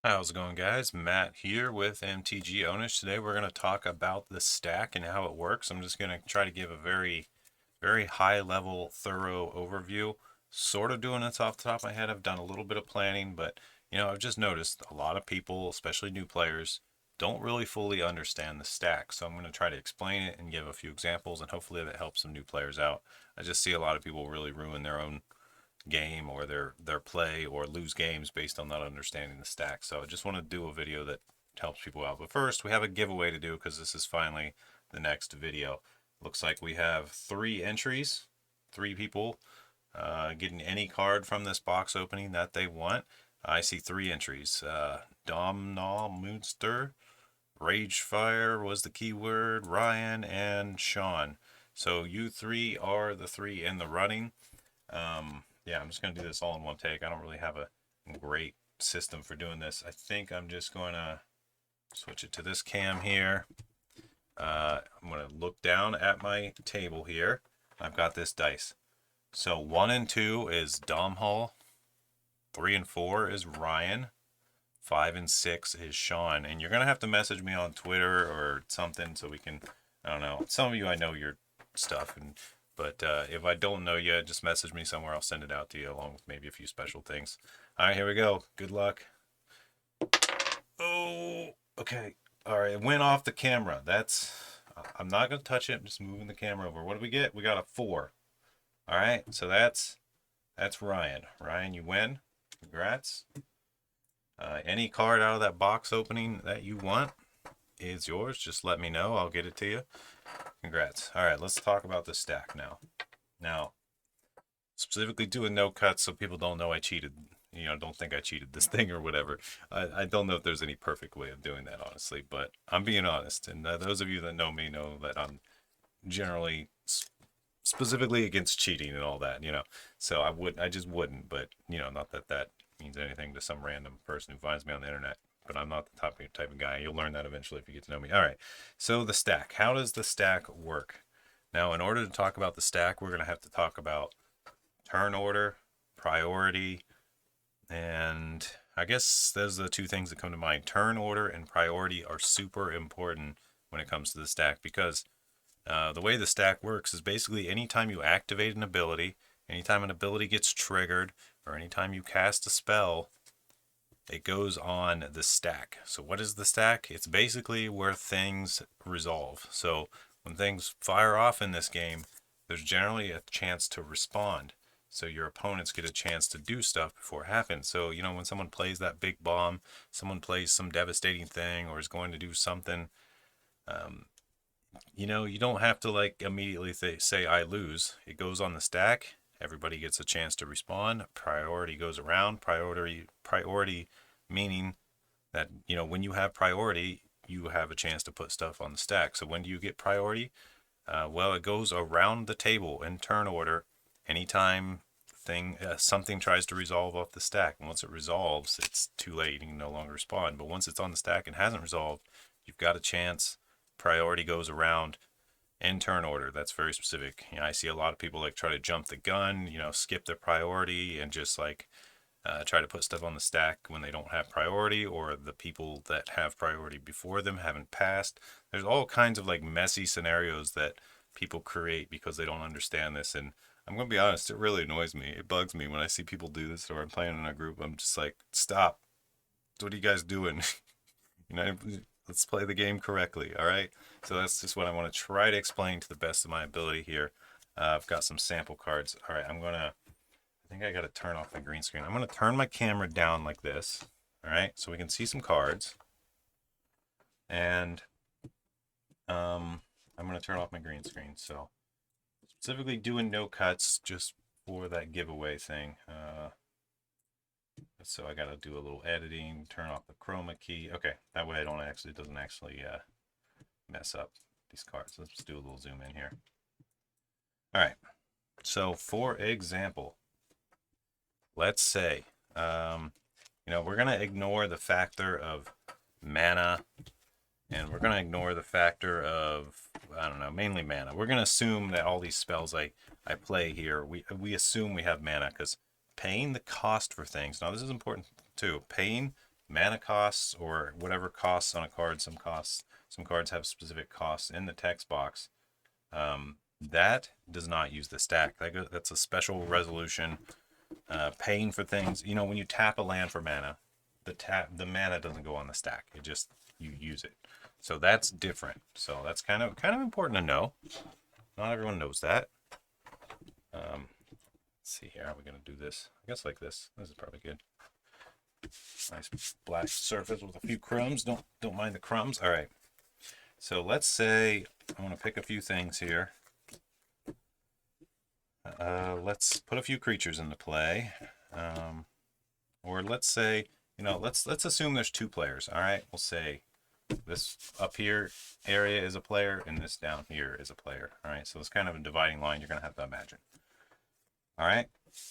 How's it going, guys? Matt here with MTG Ownage. Today we're going to talk about the stack and how it works. I'm just going to try to give a very high level, thorough overview. Sort of doing this off the top of my head. I've done a little bit of planning, but I've just noticed a lot of people, especially new players, don't really fully understand the stack. So I'm going to try to explain it and give a few examples, and hopefully that helps some new players out. I just see a lot of people really ruin their own game or their play or lose games based on not understanding the stack. So I just want to do a video that helps people out. But first, we have a giveaway to do because this is finally the next video. Looks like we have 3 entries, 3 people getting any card from this box opening that they want. I see 3 entries. Domhnall Moonster, Ragefire was the keyword, Ryan, and Sean. So you 3 are the 3 in the running. Yeah, I'm just going to do this all in one take. I don't really have a great system for doing this. I think I'm just going to switch it to this cam here. I'm going to look down at my table here. I've got this dice. So 1 and 2 is Domhnall. 3 and 4 is Ryan. 5 and 6 is Sean. And you're going to have to message me on Twitter or something so we can, I don't know. Some of you, I know your stuff, but if I don't know you, just message me somewhere. I'll send it out to you along with maybe a few special things. All right, here we go. Good luck. Oh, okay. All right, it went off the camera. I'm not going to touch it. I'm just moving the camera over. What do we get? We got a 4. All right, so that's Ryan. Ryan, you win. Congrats. Any card out of that box opening that you want is yours. Just let me know. I'll get it to you. Congrats. All right, let's talk about the stack now. Now, specifically doing no cuts so people don't know I cheated. Don't think I cheated this thing or whatever. I don't know if there's any perfect way of doing that, honestly, but I'm being honest. And those of you that know me know that I'm generally specifically against cheating and all that. So I just wouldn't, but, not that that means anything to some random person who finds me on the internet. But I'm not the type of guy. You'll learn that eventually if you get to know me. All right. So the stack. How does the stack work? Now, in order to talk about the stack, we're going to have to talk about turn order, priority, and I guess those are the 2 things that come to mind. Turn order and priority are super important when it comes to the stack because the way the stack works is basically anytime you activate an ability, anytime an ability gets triggered, or anytime you cast a spell, it goes on the stack. So what is the stack? It's basically where things resolve. So when things fire off in this game, there's generally a chance to respond. So your opponents get a chance to do stuff before it happens. So, when someone plays that big bomb, someone plays some devastating thing or is going to do something, um, you don't have to like immediately say I lose. It goes on the stack. Everybody gets a chance to respond. Priority goes around. Priority meaning that, when you have priority, you have a chance to put stuff on the stack. So when do you get priority? Well, it goes around the table in turn order anytime something tries to resolve off the stack. And once it resolves, it's too late. You can no longer respond. But once it's on the stack and hasn't resolved, you've got a chance. Priority goes around in turn order. That's very specific. I see a lot of people like try to jump the gun, skip their priority and just like try to put stuff on the stack when they don't have priority, or the people that have priority before them haven't passed. There's all kinds of like messy scenarios that people create because they don't understand this. And I'm going to be honest, it really annoys me. It bugs me when I see people do this or I'm playing in a group. I'm just like, stop. What are you guys doing? you know, let's play the game correctly. All right. So that's just what I want to try to explain to the best of my ability here. I've got some sample cards. All right. I think I got to turn off my green screen. I'm going to turn my camera down like this. All right. So we can see some cards. And I'm going to turn off my green screen. So specifically doing no cuts just for that giveaway thing. So I got to do a little editing, turn off the chroma key. Okay, that way it doesn't actually mess up these cards. Let's just do a little zoom in here. All right. So for example, let's say, we're going to ignore the factor of mana, and we're going to ignore the factor of, I don't know, mainly mana. We're going to assume that all these spells I play here, we assume we have mana, because paying the cost for things, now this is important too, paying mana costs or whatever costs on a card. Some cards have specific costs in the text box. That does not use the stack. That's a special resolution. Paying for things. You know, when you tap a land for mana, the mana doesn't go on the stack. It just, you use it. So that's different. So that's kind of important to know. Not everyone knows that. Let's see here. How are we gonna do this? I guess like this. This is probably good. Nice black surface with a few crumbs. Don't mind the crumbs. All right. So let's say I want to pick a few things here. Let's put a few creatures into play. Or let's say, you know, let's assume there's 2 players. All right. We'll say this up here area is a player and this down here is a player. All right. So it's kind of a dividing line you're going to have to imagine. All right.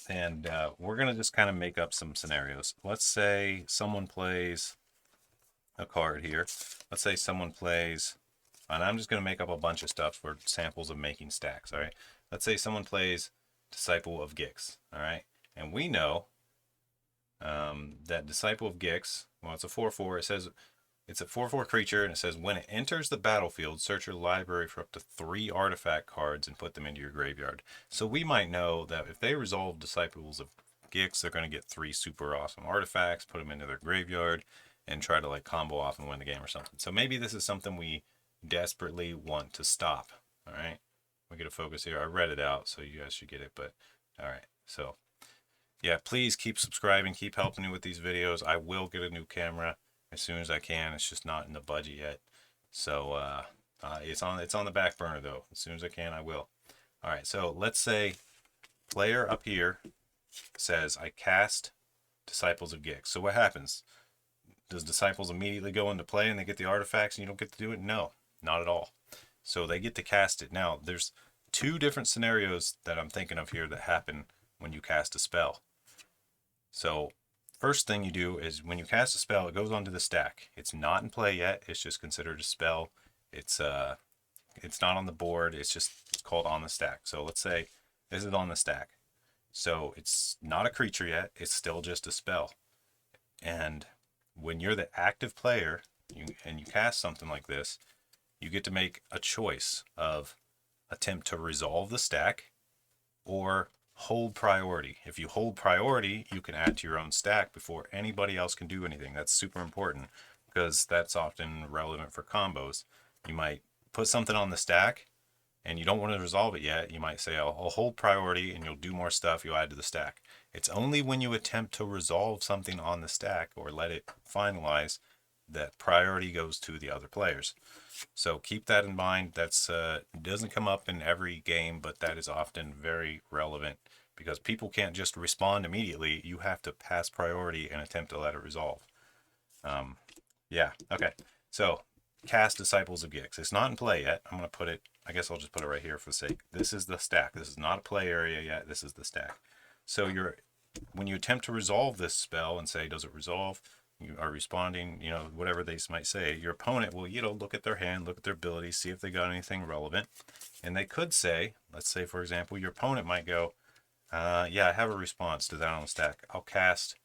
And we're going to just kind of make up some scenarios. Let's say someone plays a card here. Let's say someone plays, and I'm just going to make up a bunch of stuff for samples of making stacks. All right. Let's say someone plays Disciple of Gix. All right. And we know that Disciple of Gix, well, it's a 4/4. It says it's a 4/4 creature, and it says when it enters the battlefield, search your library for up to 3 artifact cards and put them into your graveyard. So we might know that if they resolve Disciples of Gix, they're going to get 3 super awesome artifacts, put them into their graveyard, and try to like combo off and win the game or something. So maybe this is something we desperately want to stop. All right. We get a focus here. I read it out, so you guys should get it. But all right. So yeah, please keep subscribing. Keep helping me with these videos. I will get a new camera as soon as I can. It's just not in the budget yet. So it's on the back burner though. As soon as I can, I will. All right. So let's say player up here says I cast Disciples of Gix. So what happens? Does Disciples immediately go into play and they get the artifacts and you don't get to do it? No, not at all. So they get to cast it. Now, there's 2 different scenarios that I'm thinking of here that happen when you cast a spell. So first thing you do is when you cast a spell, it goes onto the stack. It's not in play yet. It's just considered a spell. It's not on the board. It's called on the stack. So let's say this is on the stack. So it's not a creature yet. It's still just a spell. And when you're the active player and you cast something like this, you get to make a choice of attempt to resolve the stack or hold priority. If you hold priority, you can add to your own stack before anybody else can do anything. That's super important because that's often relevant for combos. You might put something on the stack and you don't want to resolve it yet. You might say, I'll hold priority and you'll do more stuff. You'll add to the stack. It's only when you attempt to resolve something on the stack or let it finalize that priority goes to the other players. So keep that in mind. That's doesn't come up in every game, but that is often very relevant because people can't just respond immediately. You have to pass priority and attempt to let it resolve. Yeah, okay. So cast Disciples of Gix. It's not in play yet. I'm going to put it, I guess I'll just put it right here for the sake. This is the stack. This is not a play area yet. This is the stack. So when you attempt to resolve this spell and say, does it resolve? You are responding, you know, whatever they might say. Your opponent will, you know, look at their hand, look at their abilities, see if they got anything relevant. And they could say, let's say, for example, your opponent might go, yeah, I have a response to that on the stack. I'll cast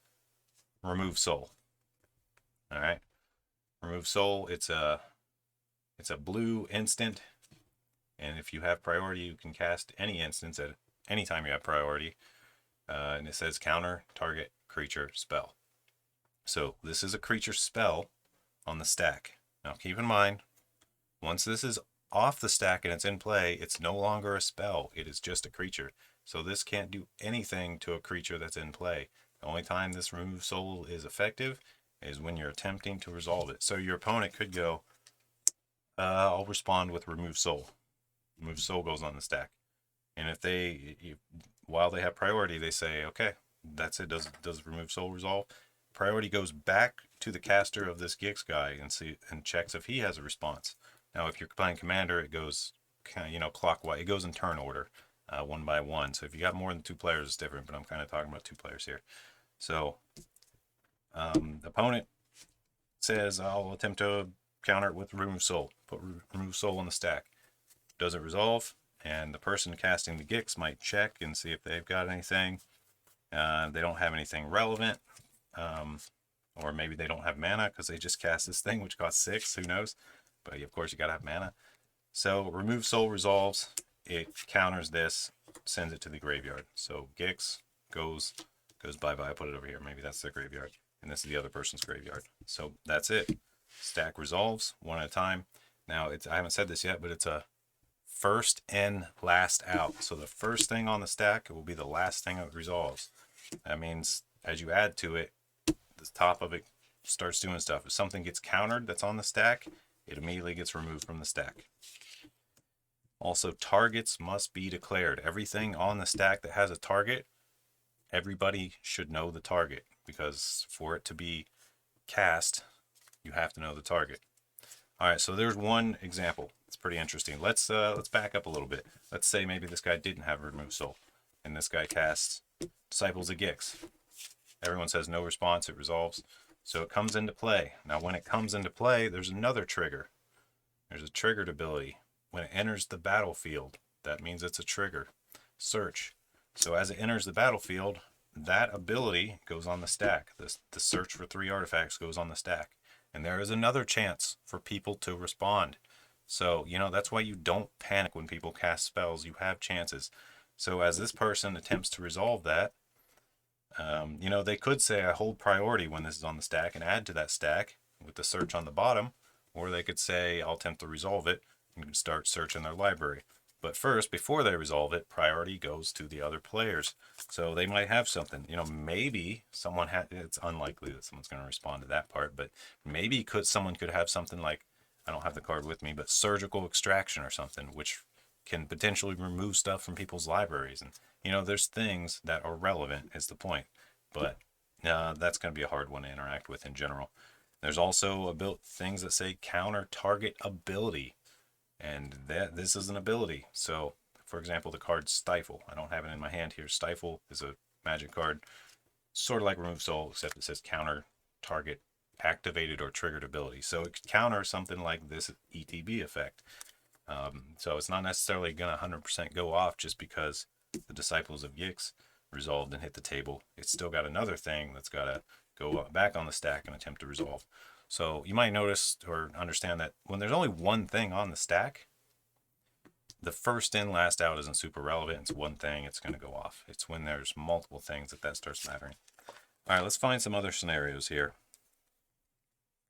Remove Soul. All right. Remove Soul, it's a blue instant. And if you have priority, you can cast any instance at any time you have priority. And it says counter target creature spell. So this is a creature spell on the stack. Now keep in mind, once this is off the stack and it's in play, it's no longer a spell. It is just a creature. So this can't do anything to a creature that's in play. The only time this Remove Soul is effective is when you're attempting to resolve it. So your opponent could go, I'll respond with Remove Soul. Remove Soul goes on the stack. And if while they have priority, they say, okay, that's it. Does Remove Soul resolve? Priority goes back to the caster of this Gix guy and checks if he has a response. Now, if you're playing Commander, it goes kind of, you know, clockwise. It goes in turn order, 1 by 1. So if you got more than 2 players, it's different. But I'm kind of talking about 2 players here. So the opponent says, I'll attempt to counter it with Remove Soul. Put Remove Soul on the stack. Does it resolve? And the person casting the Gix might check and see if they've got anything. They don't have anything relevant. Or maybe they don't have mana because they just cast this thing, which costs 6. Who knows? But of course, you got to have mana. So remove soul resolves. It counters this, sends it to the graveyard. So Gix goes bye-bye. I put it over here. Maybe that's their graveyard. And this is the other person's graveyard. So that's it. Stack resolves one at a time. Now, I haven't said this yet, but it's a first in, last out. So the first thing on the stack will be the last thing that resolves. That means as you add to it, the top of it starts doing stuff. If something gets countered that's on the stack, it immediately gets removed from the stack. Also, targets must be declared. Everything on the stack that has a target, everybody should know the target, because for it to be cast, you have to know the target. All right, so there's one example. It's pretty interesting. Let's back up a little bit. Let's say maybe this guy didn't have Remove Soul, and this guy casts Disciples of Gix. Everyone says no response, it resolves. So it comes into play. Now when it comes into play, there's another trigger. There's a triggered ability. When it enters the battlefield, that means it's a trigger. Search. So as it enters the battlefield, that ability goes on the stack. The search for 3 artifacts goes on the stack. And there is another chance for people to respond. So, that's why you don't panic when people cast spells. You have chances. So as this person attempts to resolve that, they could say I hold priority when this is on the stack and add to that stack with the search on the bottom. Or they could say I'll attempt to resolve it and start searching their library. But first, before they resolve it, priority goes to the other players. So they might have something. Maybe someone it's unlikely that someone's going to respond to that part, but maybe someone could have something like, I don't have the card with me, but surgical extraction or something, which can potentially remove stuff from people's libraries. And, there's things that are relevant is the point. But that's going to be a hard one to interact with in general. There's also things that say counter target ability. And this is an ability. So, for example, the card Stifle. I don't have it in my hand here. Stifle is a magic card, sort of like Remove Soul, except it says counter target activated or triggered ability. So it could counter something like this ETB effect. So it's not necessarily going to 100% go off just because the Disciples of Gix resolved and hit the table. It's still got another thing that's got to go back on the stack and attempt to resolve. So you might notice or understand that when there's only one thing on the stack, the first in, last out isn't super relevant. It's one thing, it's going to go off. It's when there's multiple things that starts mattering. All right, let's find some other scenarios here.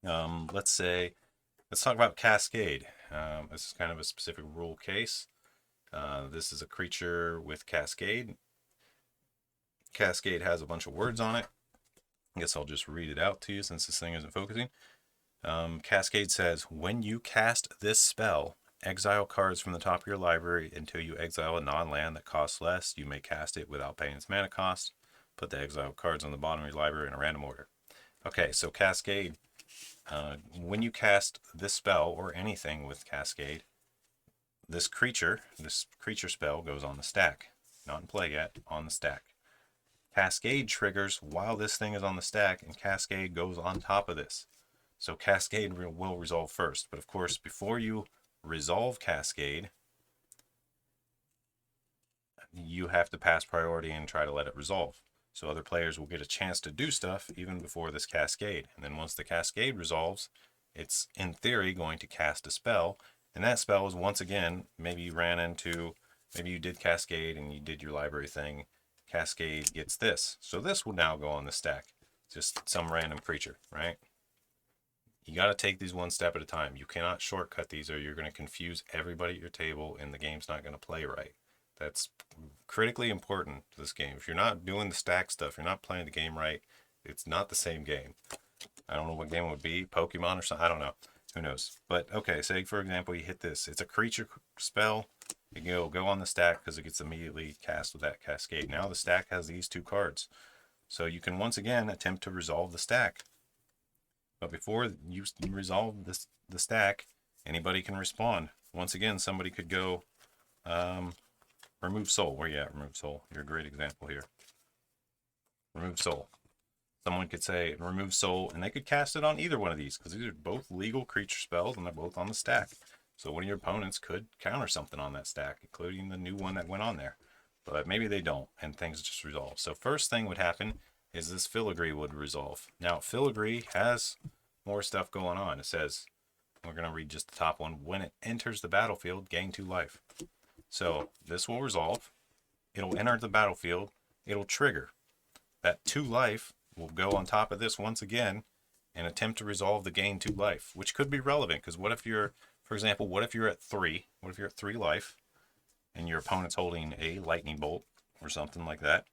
Let's talk about Cascade. This is kind of a specific rule case. This is a creature with Cascade. Cascade has a bunch of words on it. I guess I'll just read it out to you since this thing isn't focusing. Cascade says, when you cast this spell, exile cards from the top of your library until you exile a non-land that costs less. You may cast it without paying its mana cost. Put the exiled cards on the bottom of your library in a random order. Okay, so Cascade, when you cast this spell or anything with Cascade, this creature spell goes on the stack. Not in play yet, on the stack. Cascade triggers while this thing is on the stack, and Cascade goes on top of this. So Cascade will resolve first. But of course, before you resolve Cascade, you have to pass priority and try to let it resolve. So other players will get a chance to do stuff even before this Cascade. And then once the Cascade resolves, it's in theory going to cast a spell. And that spell is once again, maybe you did Cascade and you did your library thing. Cascade gets this. So this will now go on the stack. Just some random creature, right? You got to take these one step at a time. You cannot shortcut these or you're going to confuse everybody at your table and the game's not going to play right. That's critically important to this game. If you're not doing the stack stuff, you're not playing the game right, it's not the same game. I don't know what game it would be, Pokemon or something, I don't know. Who knows? But okay, say for example you hit this. It's a creature spell. You go on the stack because it gets immediately cast with that Cascade. Now the stack has these 2 cards. So you can once again attempt to resolve the stack. But before you resolve the stack, anybody can respond. Once again, somebody could go Remove Soul. Where you at, Remove Soul? You're a great example here. Remove Soul. Someone could say Remove Soul, and they could cast it on either one of these because these are both legal creature spells and they're both on the stack. So one of your opponents could counter something on that stack, including the new one that went on there. But maybe they don't, and things just resolve. So first thing would happen is this filigree would resolve. Now, filigree has more stuff going on. It says, we're going to read just the top one. When it enters the battlefield, gain 2 life. So this will resolve. It'll enter the battlefield. It'll trigger. That 2 life will go on top of this once again and attempt to resolve the gain 2 life, which could be relevant because what if you're, for example, what if you're at 3? What if you're at 3 life and your opponent's holding a lightning bolt or something like that,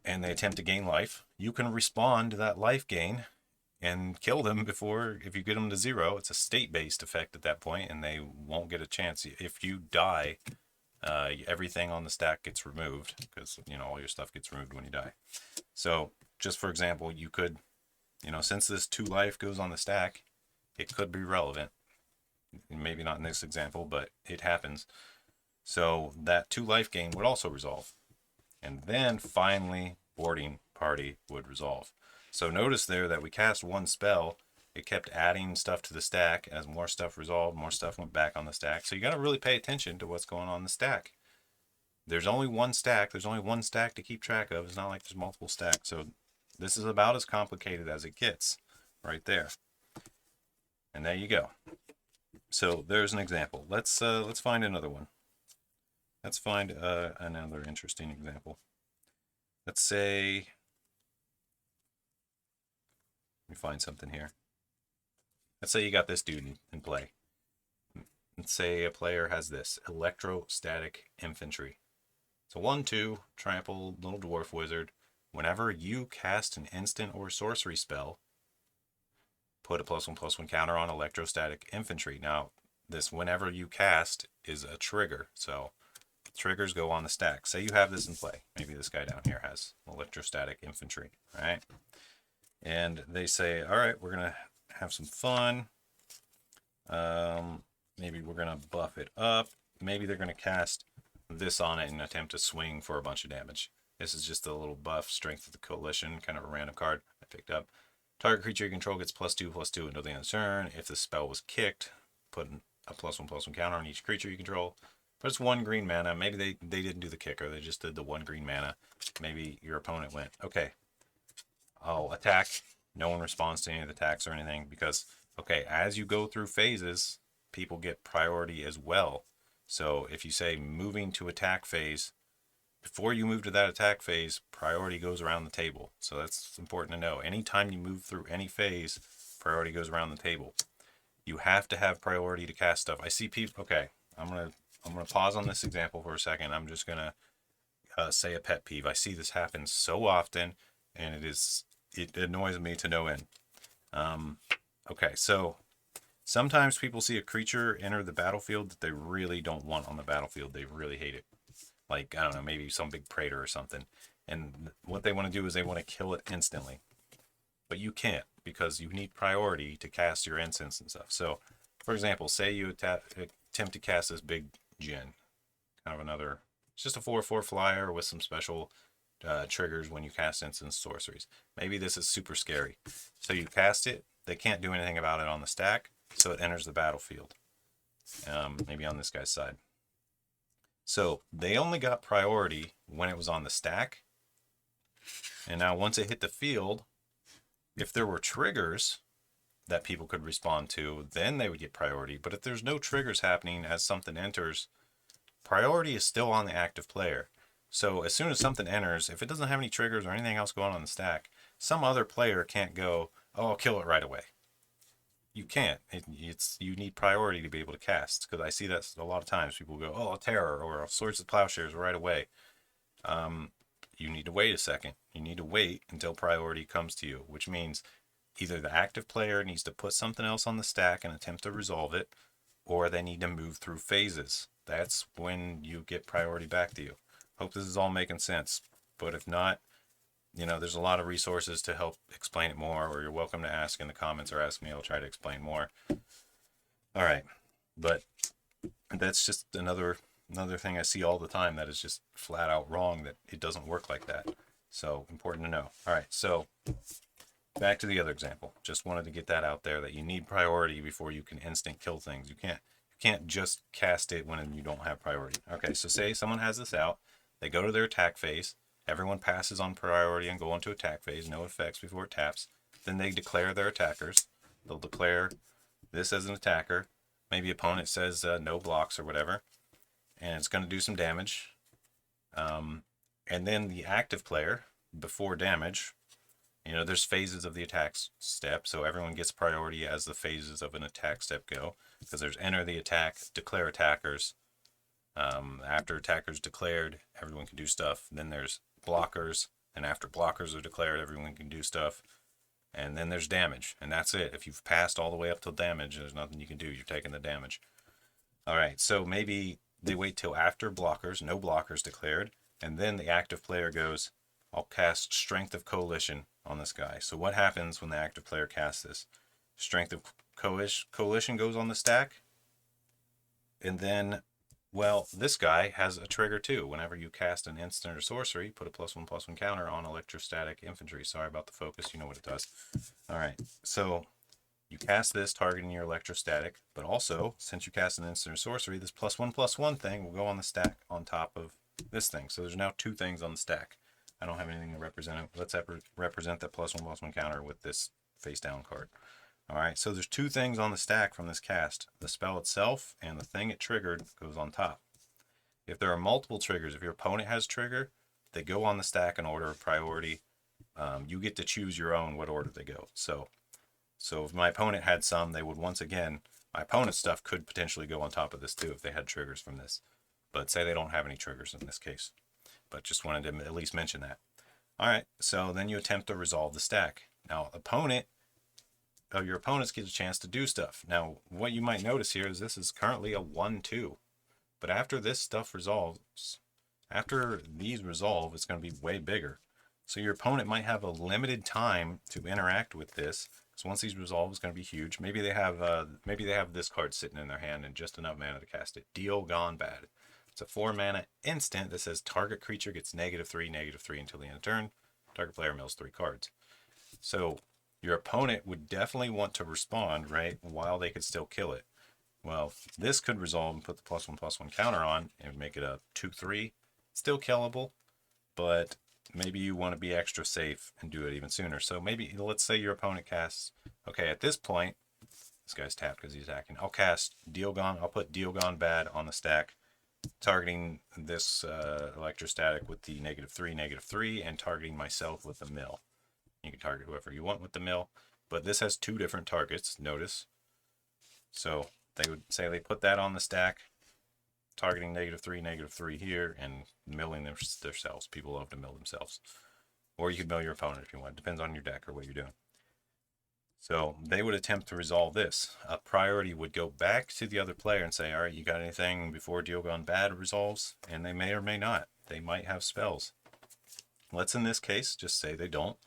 and they attempt to gain life? You can respond to that life gain and kill them before, if you get them to 0, it's a state-based effect at that point, and they won't get a chance. If you die, everything on the stack gets removed because, you know, all your stuff gets removed when you die. So just for example, you could, you know, since this 2 life goes on the stack, it could be relevant. Maybe not in this example, but it happens. So that 2 life gain would also resolve. And then finally, boarding party would resolve. So notice there that we cast 1 spell. It kept adding stuff to the stack. As more stuff resolved, more stuff went back on the stack. So you got to really pay attention to what's going on in the stack. There's only 1 stack. There's only 1 stack to keep track of. It's not like there's multiple stacks. So this is about as complicated as it gets right there. And there you go. So there's an example. Let's find another one. Let's find another interesting example. Let's say, let me find something here. Let's say you got this dude in play. Let's say a player has this electrostatic infantry. It's a 1/2 trample little dwarf wizard. Whenever you cast an instant or sorcery spell, put a +1/+1 counter on electrostatic infantry. Now, this whenever you cast is a trigger, so triggers go on the stack. Say you have this in play. Maybe this guy down here has electrostatic infantry, right? And they say, all right, we're going to have some fun. Maybe we're going to buff it up. Maybe they're going to cast this on it and attempt to swing for a bunch of damage. This is just a little buff, Strength of the Coalition, kind of a random card I picked up. Target creature you control gets +2/+2 until the end of the turn. If the spell was kicked, put a +1/+1 counter on each creature you control. But it's 1 green mana. Maybe they didn't do the kicker. They just did the 1 green mana. Maybe your opponent went, okay, I'll attack. No one responds to any of the attacks or anything because, okay, as you go through phases, people get priority as well. So if you say moving to attack phase, before you move to that attack phase, priority goes around the table. So that's important to know. Anytime you move through any phase, priority goes around the table. You have to have priority to cast stuff. I see people, okay, I'm gonna pause on this example for a second. I'm just gonna say a pet peeve. I see this happen so often, and it annoys me to no end. Okay, so sometimes people see a creature enter the battlefield that they really don't want on the battlefield. They really hate it. Like, I don't know, maybe some big praetor or something. And what they want to do is they want to kill it instantly. But you can't because you need priority to cast your instants and stuff. So, for example, say you attempt to cast this big Djinn. Kind of another, it's just a 4/4 flyer with some special triggers when you cast instant sorceries. Maybe this is super scary. So you cast it, they can't do anything about it on the stack, so it enters the battlefield. Maybe on this guy's side. So they only got priority when it was on the stack. And now once it hit the field, if there were triggers that people could respond to, then they would get priority. But if there's no triggers happening as something enters, priority is still on the active player. So as soon as something enters, if it doesn't have any triggers or anything else going on the stack, some other player can't go, oh, I'll kill it right away. You can't. You need priority to be able to cast, because I see that a lot of times. People go, oh, a terror or Swords of Plowshares right away. You need to wait a second. You need to wait until priority comes to you, which means either the active player needs to put something else on the stack and attempt to resolve it, or they need to move through phases. That's when you get priority back to you. Hope this is all making sense. But if not, you know, there's a lot of resources to help explain it more, or you're welcome to ask in the comments or ask me. I'll try to explain more. All right. But that's just another thing I see all the time that is just flat out wrong, that it doesn't work like that. So important to know. All right. So back to the other example. Just wanted to get that out there, that you need priority before you can instant kill things. You can't just cast it when you don't have priority. Okay. So say someone has this out. They go to their attack phase. Everyone passes on priority and go into attack phase, no effects before it taps. Then they declare their attackers. They'll declare this as an attacker. Maybe opponent says no blocks or whatever, and it's going to do some damage. And then the active player, before damage, there's phases of the attack step, so everyone gets priority as the phases of an attack step go, because there's enter the attack, declare attackers. After attackers declared, everyone can do stuff. Then there's blockers, and after blockers are declared, everyone can do stuff. And then there's damage, and that's it. If you've passed all the way up till damage, there's nothing you can do. You're taking the damage. All right, so maybe they wait till after blockers, no blockers declared, and then the active player goes, I'll cast Strength of Coalition on this guy. So what happens when the active player casts this? Strength of Coalition goes on the stack, and then, well, this guy has a trigger too. Whenever you cast an instant or sorcery, put a +1/+1 counter on electrostatic infantry. Sorry about the focus, you know what it does. All right, so you cast this targeting your electrostatic, but also, since you cast an instant or sorcery, this +1/+1 thing will go on the stack on top of this thing. So there's now two things on the stack. I don't have anything to represent it. Let's represent that +1/+1 counter with this face down card. All right, so there's two things on the stack from this cast. The spell itself and the thing it triggered goes on top. If there are multiple triggers, if your opponent has a trigger, they go on the stack in order of priority. You get to choose your own what order they go. So if my opponent had some, they would once again, my opponent's stuff could potentially go on top of this too if they had triggers from this. But say they don't have any triggers in this case. But just wanted to at least mention that. All right, so then you attempt to resolve the stack. Now, your opponents get a chance to do stuff. Now, what you might notice here is this is currently a 1-2. But after this stuff resolves, after these resolve, it's going to be way bigger. So your opponent might have a limited time to interact with this. So once these resolve, it's going to be huge. Maybe they have this card sitting in their hand and just enough mana to cast it. Deal Gone Bad. It's a 4-mana instant that says target creature gets -3/-3 until the end of turn. Target player mills 3 cards. So your opponent would definitely want to respond, right, while they could still kill it. Well, this could resolve and put the +1/+1 counter on and make it a 2/3. Still killable, but maybe you want to be extra safe and do it even sooner. So maybe, let's say your opponent casts, okay, at this point, this guy's tapped because he's attacking. I'll put Deal Gone Bad on the stack, targeting this electrostatic with the -3/-3 and targeting myself with the mill. You can target whoever you want with the mill, but this has two different targets, notice. So they would say they put that on the stack, targeting -3/-3 here and milling themselves. People love to mill themselves. Or you could mill your opponent if you want. It depends on your deck or what you're doing. So they would attempt to resolve this. A priority would go back to the other player and say, all right, you got anything before Deal Gone Bad resolves? And they may or may not. They might have spells. Let's, in this case, just say they don't.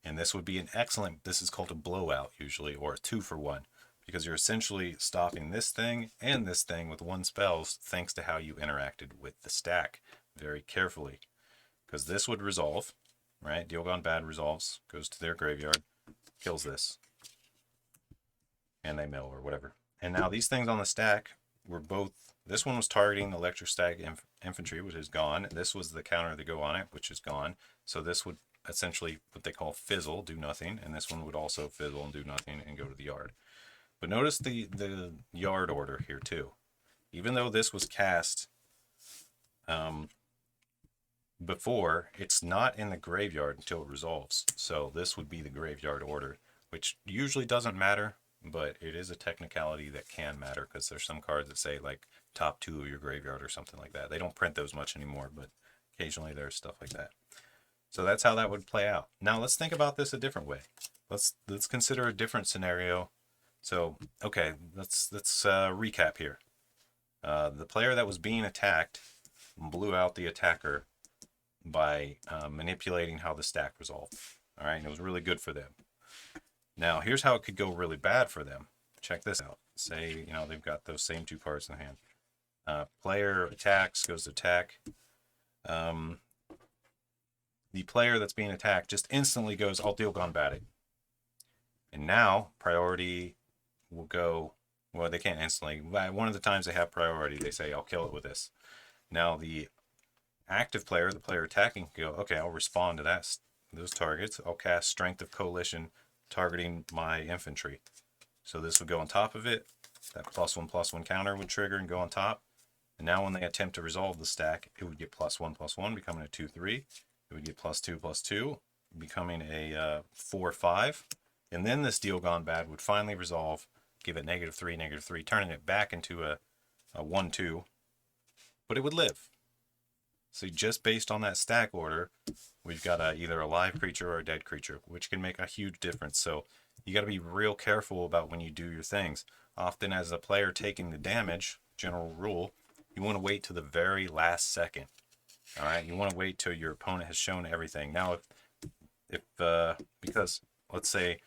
And this would be this is called a blowout usually, or a 2-for-1, because you're essentially stopping this thing and this thing with one spell thanks to how you interacted with the stack very carefully. Because this would resolve, right? Deal Gone Bad resolves, goes to their graveyard, kills this. And they mill or whatever. And now these things on the stack were both, this one was targeting electrostatic infantry, which is gone. This was the counter to go on it, which is gone. So this would essentially what they call fizzle, do nothing, and this one would also fizzle and do nothing and go to the yard. But notice the yard order here too. Even though this was cast before, it's not in the graveyard until it resolves. So this would be the graveyard order, which usually doesn't matter, but it is a technicality that can matter because there's some cards that say like top 2 of your graveyard or something like that. They don't print those much anymore, but occasionally there's stuff like that. So that's how that would play out. Now let's think about this a different way. Let's consider a different scenario. So, okay, let's recap here. The player that was being attacked blew out the attacker by manipulating how the stack resolved. All right, and it was really good for them. Now, here's how it could go really bad for them. Check this out. Say, they've got those same 2 cards in hand. Player attacks, goes to attack. The player that's being attacked just instantly goes, I'll Deal Gone Bad it. And now priority will go, well, they can't instantly. One of the times they have priority, they say, I'll kill it with this. Now the active player, the player attacking, can go, okay, I'll respond to those targets. I'll cast Strength of Coalition targeting my infantry. So this would go on top of it. That +1/+1 counter would trigger and go on top. And now when they attempt to resolve the stack, it would get +1/+1, becoming a 2/3. It would get +2/+2, becoming a 4/5. And then this deal gone bad would finally resolve, give it -3, -3, turning it back into a 1/2. But it would live. So just based on that stack order, we've got either a live creature or a dead creature, which can make a huge difference. So you got to be real careful about when you do your things. Often as a player taking the damage, general rule, you want to wait to the very last second. All right, you want to wait till your opponent has shown everything. Now, because let's say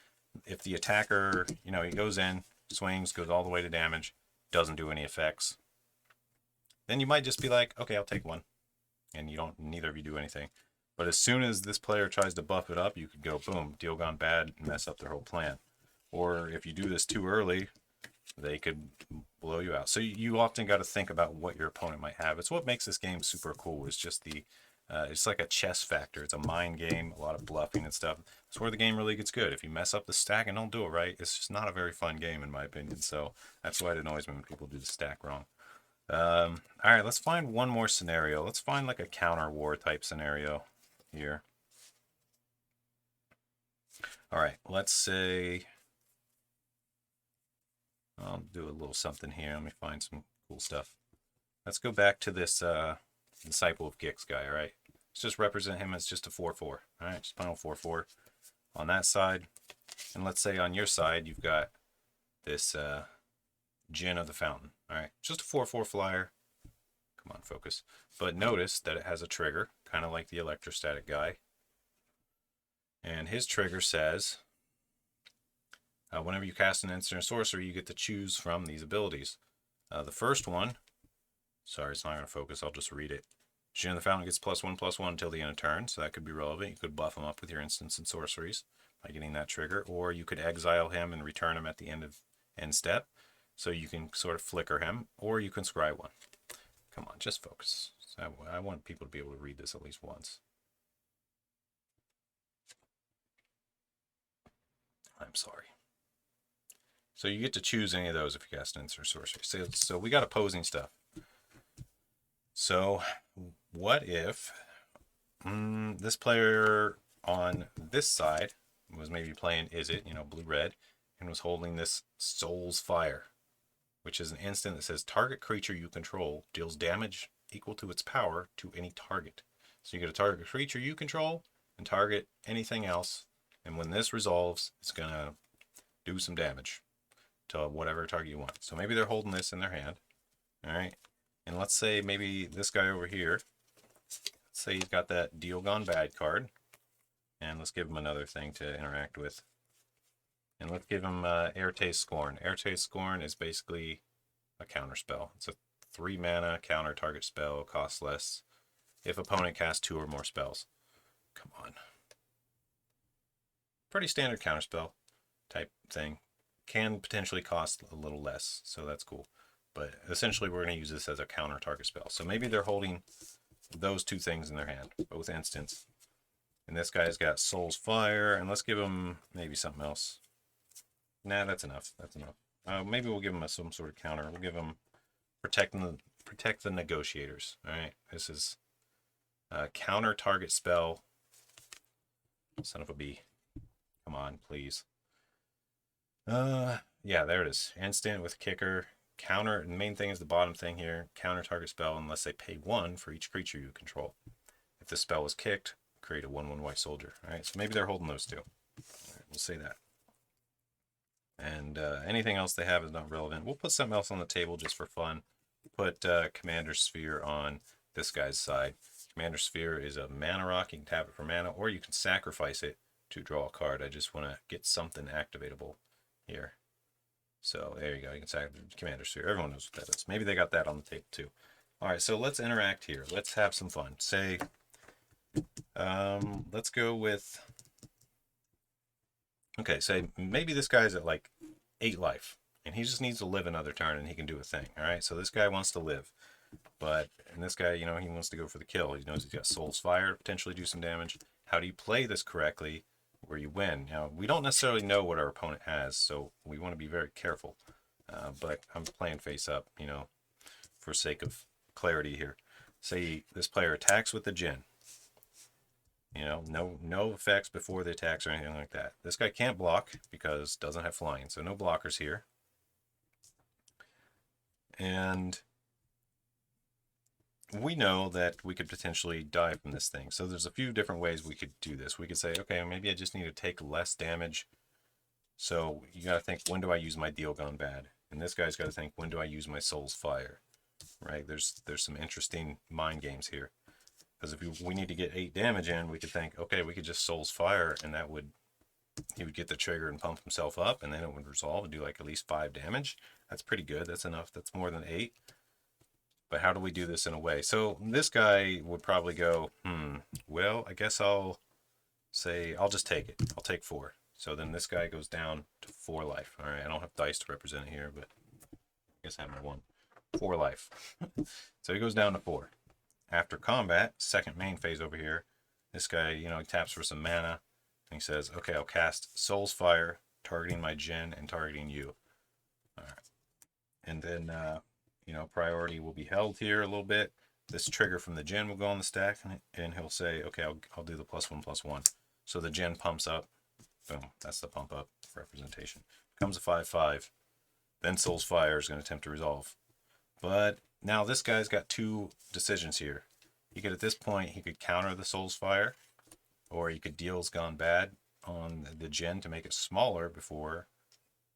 if the attacker, he goes in, swings, goes all the way to damage, doesn't do any effects, then you might just be like, okay, I'll take one, and neither of you do anything. But as soon as this player tries to buff it up, you could go boom, deal gone bad, and mess up their whole plan. Or if you do this too early, they could blow you out. So you often got to think about what your opponent might have. It's what makes this game super cool. It's just it's like a chess factor. It's a mind game, a lot of bluffing and stuff. It's where the game really gets good. If you mess up the stack and don't do it right, it's just not a very fun game in my opinion. So that's why it annoys me when people do the stack wrong. All right, let's find one more scenario. Let's find like a counter war type scenario here. All right, let's say I'll do a little something here. Let me find some cool stuff. Let's go back to this Disciple of Gix guy. All right, let's just represent him as just a 4/4. All right, just final 4/4 on that side, and let's say on your side you've got this Djinn of the Fountain. All right, just a 4/4 flyer. Come on, focus. But notice that it has a trigger, kind of like the electrostatic guy. And his trigger says, whenever you cast an instant or sorcery, you get to choose from these abilities. The first one, sorry, it's not going to focus. I'll just read it. Djinn of the Fountain gets +1/+1 until the end of turn, so that could be relevant. You could buff him up with your instants and sorceries by getting that trigger, or you could exile him and return him at the end step, so you can sort of flicker him, or you can scry one. Come on, just focus. I want people to be able to read this at least once. I'm sorry. So you get to choose any of those if you cast an instant or sorcery. So we got opposing stuff. So what if this player on this side was maybe playing blue-red, and was holding this Soul's Fire, which is an instant that says target creature you control deals damage equal to its power to any target. So you get a target creature you control and target anything else, and when this resolves, it's going to do some damage to whatever target you want. So maybe they're holding this in their hand. All right. And let's say maybe this guy over here, let's say he's got that Deal Gone Bad card. And let's give him another thing to interact with. And let's give him Airtaste Scorn. Airtaste Scorn is basically a counter spell. It's a 3 mana counter target spell, costs less if opponent casts 2 or more spells. Come on. Pretty standard counter spell type thing. Can potentially cost a little less, so that's cool. But essentially we're going to use this as a counter target spell. So maybe they're holding those 2 things in their hand, both instants. And this guy's got Soul's Fire, and let's give him maybe something else. Nah, that's enough. That's enough. Maybe we'll give him some sort of counter. We'll give him Protect the Negotiators. All right, this is a counter target spell. Son of a bee. Come on, please. Yeah, there it is. Instant with kicker. Counter, the main thing is the bottom thing here. Counter target spell unless they pay 1 for each creature you control. If the spell was kicked, create a 1/1 white soldier. All right, so maybe they're holding those 2. All right, we'll say that. And anything else they have is not relevant. We'll put something else on the table just for fun. Put Commander Sphere on this guy's side. Commander Sphere is a mana rock. You can tap it for mana, or you can sacrifice it to draw a card. I just want to get something activatable here. So there you go. You can sacrifice Commander Sphere. Everyone knows what that is. Maybe they got that on the table too. All right, so let's interact here. Let's have some fun. Say, let's go with, okay, say maybe this guy's at like 8 life, and he just needs to live another turn and he can do a thing. All right, so this guy wants to live. But and this guy, you know, he wants to go for the kill. He knows he's got Soul's Fire to potentially do some damage. How do you play this correctly where you win? Now, we don't necessarily know what our opponent has, so we want to be very careful. But I'm playing face up, you know, for sake of clarity here. Say this player attacks with the Djinn. You know, no effects before the attacks or anything like that. This guy can't block because doesn't have flying, so no blockers here. And we know that we could potentially die from this thing. So there's a few different ways we could do this. We could say, okay, maybe I just need to take less damage. So you got to think, when do I use my deal gone bad? And this guy's got to think, when do I use my Soul's Fire? Right? There's some interesting mind games here. Because if we need to get 8 damage in, we could think, okay, we could just Soul's Fire, and that would, he would get the trigger and pump himself up, and then it would resolve and do like at least 5 damage. That's pretty good. That's enough. That's more than 8. But how do we do this in a way? So this guy would probably go, well, I guess I'll say, I'll just take it. I'll take 4. So then this guy goes down to 4 life. All right, I don't have dice to represent it here, but I guess I have my 1. 4 life. So he goes down to 4. After combat, second main phase over here, this guy, you know, he taps for some mana, and he says, okay, I'll cast Soul's Fire, targeting my Djinn and targeting you. All right. And then, you know, priority will be held here a little bit. This trigger from the Djinn will go on the stack, and he'll say, okay, I'll do the +1/+1. So the Djinn pumps up. Boom. That's the pump up representation. Becomes a 5/5. Then Soul's Fire is going to attempt to resolve. But now this guy's got 2 decisions here. He could, at this point, he could counter the Soul's Fire, or he could Deal's Gone Bad on the Djinn to make it smaller before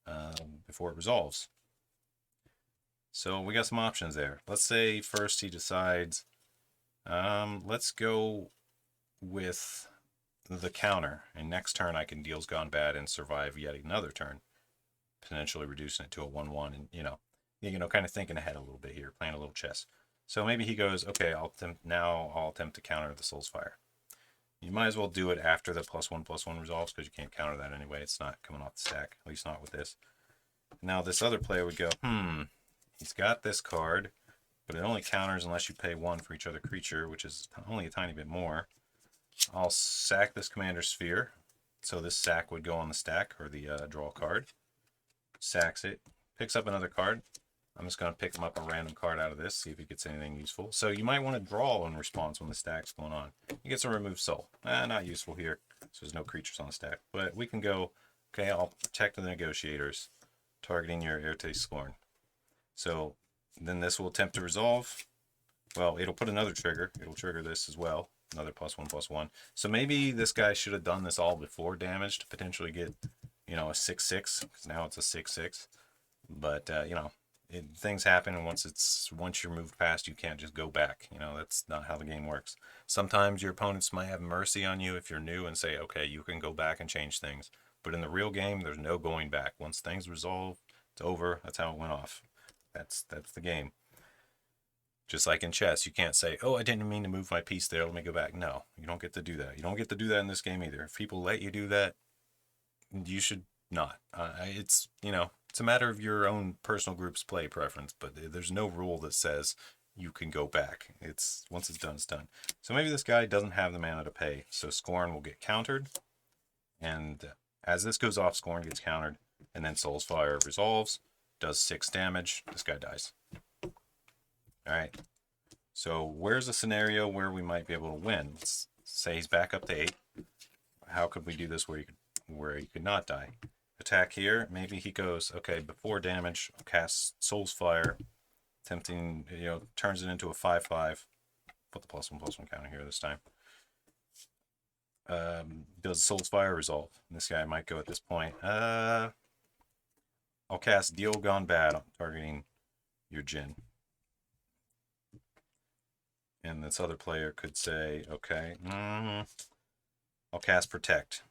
it resolves. So we got some options there. Let's say first he decides, let's go with the counter, and next turn I can Deal's Gone Bad and survive yet another turn, potentially reducing it to a 1/1, and you know, kind of thinking ahead a little bit here, playing a little chess. So maybe he goes, okay, I'll attempt to counter the Soul's Fire. You might as well do it after the +1/+1 resolves, because you can't counter that anyway. It's not coming off the stack, at least not with this. Now this other player would go, he's got this card, but it only counters unless you pay 1 for each other creature, which is only a tiny bit more. I'll sack this Commander Sphere, so this sack would go on the stack, or the draw card. Sacks it, picks up another card. I'm just going to pick him up a random card out of this, see if he gets anything useful. So you might want to draw in response when the stack's going on. He gets a remove soul. Not useful here, so there's no creatures on the stack. But we can go, okay, I'll protect the negotiators, targeting your Erte Scorn. So then this will attempt to resolve. Well, it'll put another trigger. It'll trigger this as well. Another +1/+1. So maybe this guy should have done this all before damage to potentially get, you know, a 6/6, because now it's a 6/6. But, you know, things happen, and once you're moved past, you can't just go back. You know, that's not how the game works. Sometimes your opponents might have mercy on you if you're new and say, okay, you can go back and change things. But in the real game, there's no going back. Once things resolve, it's over. That's how it went off. That's the game. Just like in chess, you can't say, oh, I didn't mean to move my piece there, let me go back. No, you don't get to do that. You don't get to do that in this game either. If people let you do that, you should not. It's, you know, it's a matter of your own personal group's play preference, but there's no rule that says you can go back. It's, once it's done, it's done. So maybe this guy doesn't have the mana to pay, so Scorn will get countered, and as this goes off, Scorn gets countered, and then Soul's Fire resolves, does 6 damage, this guy dies. Alright, so where's a scenario where we might be able to win? Let's say he's back up to 8. How could we do this where he could not die? Attack here, maybe he goes, okay, before damage, I'll cast Soul's Fire, attempting, you know, turns it into a 5/5. Put the +1/+1 counter here this time. Does Soul's Fire resolve? And this guy might go at this point. I'll cast Deal Gone Bad, targeting your Djinn. And this other player could say, okay, I'll cast Protect.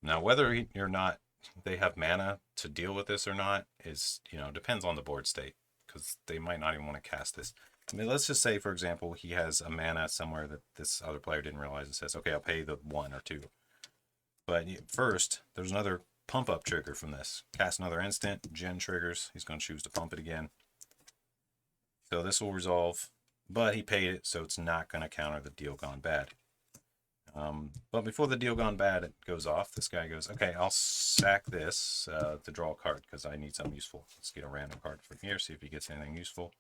Now, whether or not they have mana to deal with this or not is, you know, depends on the board state, because they might not even want to cast this. I mean, let's just say, for example, he has a mana somewhere that this other player didn't realize and says, okay, I'll pay the 1 or 2. But first, there's another pump up trigger from this. Cast another instant, Djinn triggers. He's going to choose to pump it again. So this will resolve, but he paid it, so it's not going to counter the deal gone bad. But before the deal gone bad it goes off, this guy goes, okay, I'll sack this to draw a card because I need something useful. Let's get a random card from here, see if he gets anything useful.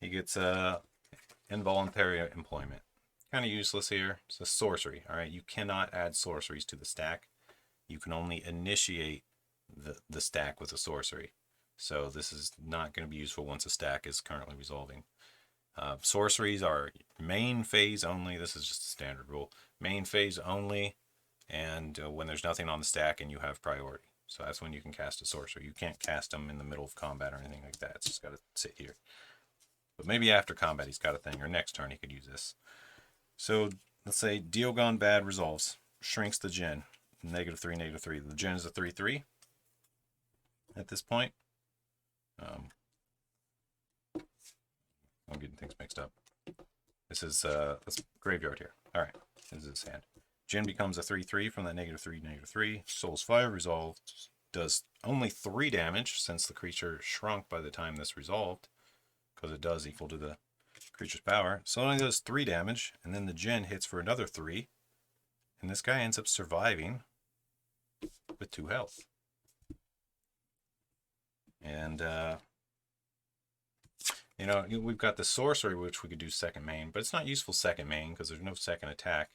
He gets involuntary employment. Kind of useless here. It's a sorcery. All right, you cannot add sorceries to the stack. You can only initiate the stack with a sorcery. So this is not going to be useful once a stack is currently resolving. Sorceries are main phase only. This is just a standard rule. Main phase only, and when there's nothing on the stack and you have priority. So that's when you can cast a sorcery. You can't cast them in the middle of combat or anything like that. It's just got to sit here. But maybe after combat he's got a thing, or next turn he could use this. So let's say deal gone bad resolves. Shrinks the Djinn. -3, -3. The Djinn is a 3/3 at this point. I'm getting things mixed up. This is this graveyard here. All right, this is his hand. Djinn becomes a 3/3 from that -3, -3. Soul's Fire resolved. Does only 3 damage since the creature shrunk by the time this resolved, because it does equal to the creature's power. So it only does 3 damage, and then the Djinn hits for another 3, and this guy ends up surviving with 2 health. And you know, we've got the sorcery, which we could do second main, but it's not useful second main because there's no second attack.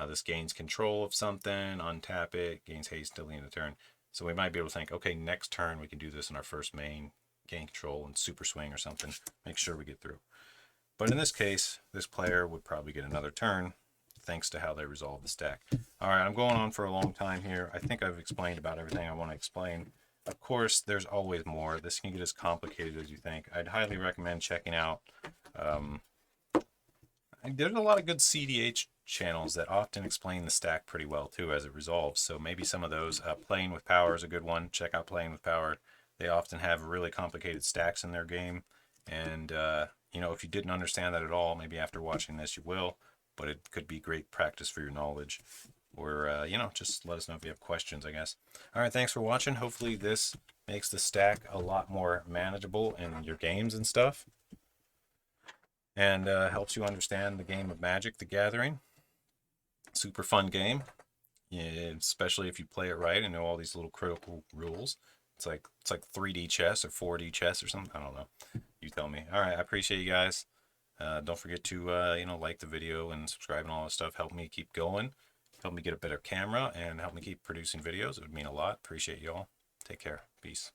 This gains control of something, untap it, gains haste till the end of the turn. So we might be able to think, okay, next turn we can do this in our first main, gain control and super swing or something, make sure we get through. But in this case, this player would probably get another turn thanks to how they resolve the stack. All right, I'm going on for a long time here. I think I've explained about everything I want to explain. Of course, there's always more. This can get as complicated as you think. I'd highly recommend checking out. There's a lot of good CDH channels that often explain the stack pretty well too as it resolves. So maybe some of those. Playing with Power is a good one. Check out Playing with Power. They often have really complicated stacks in their game. And, you know, if you didn't understand that at all, maybe after watching this you will. But it could be great practice for your knowledge. Or, you know, just let us know if you have questions, I guess. All right, thanks for watching. Hopefully this makes the stack a lot more manageable in your games and stuff. And helps you understand the game of Magic: The Gathering. Super fun game. Yeah, especially if you play it right and know all these little critical rules. It's like 3D chess or 4D chess or something. I don't know. You tell me. All right, I appreciate you guys. Don't forget to, you know, like the video and subscribe and all that stuff. Help me keep going. Help me get a better camera and help me keep producing videos. It would mean a lot. Appreciate y'all. Take care. Peace.